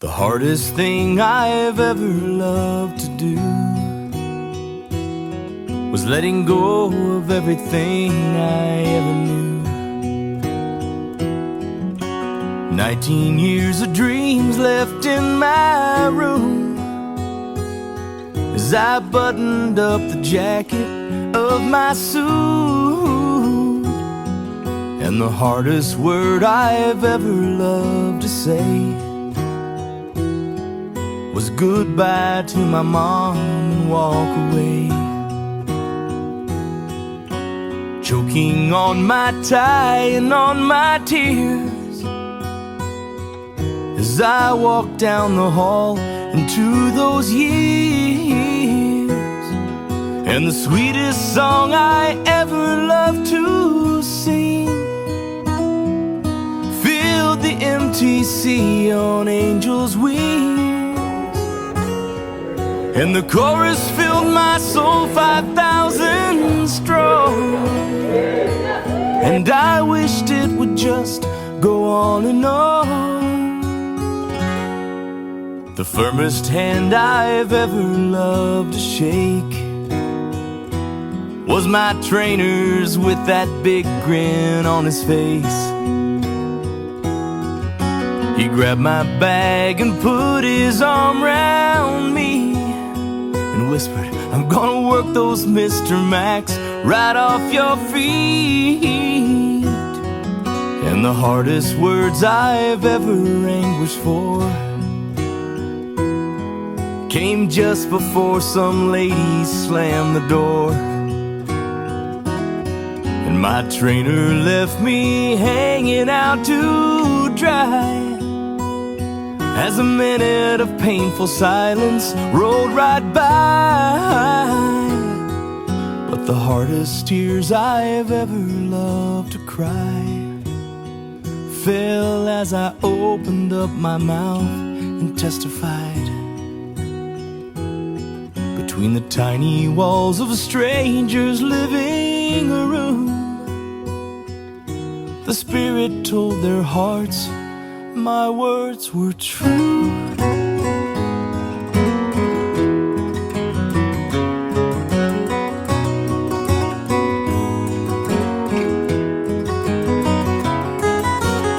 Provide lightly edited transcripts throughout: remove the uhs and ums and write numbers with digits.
The hardest thing I've ever loved to do was letting go of everything I ever knew. 19 years of dreams left in my room as I buttoned up the jacket of my suit. And the hardest word I've ever loved to say was goodbye to my mom and walk away. Choking on my tie and on my tears as I walk down the hall into those years. And the sweetest song I ever loved to sing filled the empty sea on angels' wings. And the chorus filled my soul 5,000 strong, and I wished it would just go on and on. The firmest hand I've ever loved to shake was my trainer's with that big grin on his face. He grabbed my bag and put his arm around me and whispered, "I'm gonna work those Mr. Max right off your feet." And the hardest words I've ever anguished for came just before some lady slammed the door. And my trainer left me hanging out to dry as a minute of painful silence rolled right by. But the hardest tears I've ever loved to cry fell as I opened up my mouth and testified. Between the tiny walls of a stranger's living room, the Spirit told their hearts my words were true.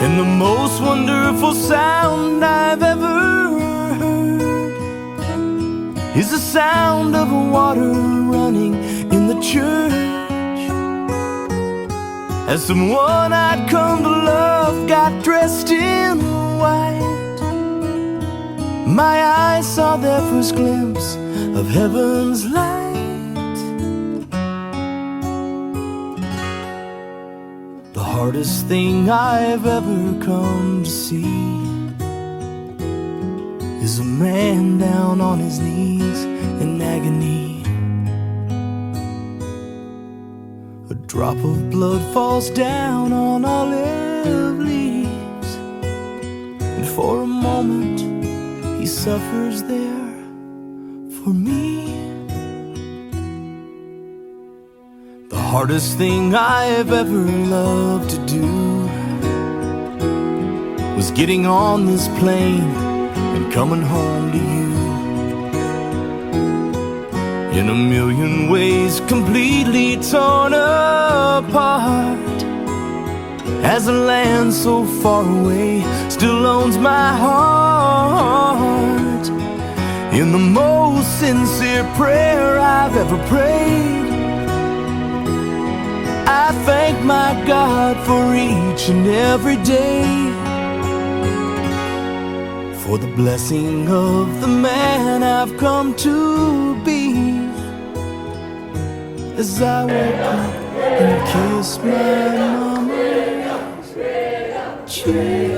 And the most wonderful sound I've ever heard is the sound of water running in the church, as someone I'd come to love got dressed in white. My eyes saw their first glimpse of heaven's light. The hardest thing I've ever come to see is a man down on his knees in agony. A drop of blood falls down on olive leaves, and for a moment he suffers there for me. The hardest thing I've ever loved to do was getting on this plane and coming home to you. In a million ways completely torn apart, as a land so far away still owns my heart. In the most sincere prayer I've ever prayed, I thank my God for each and every day, for the blessing of the man I've come to be. As I woke up and kissed my mama's cheek.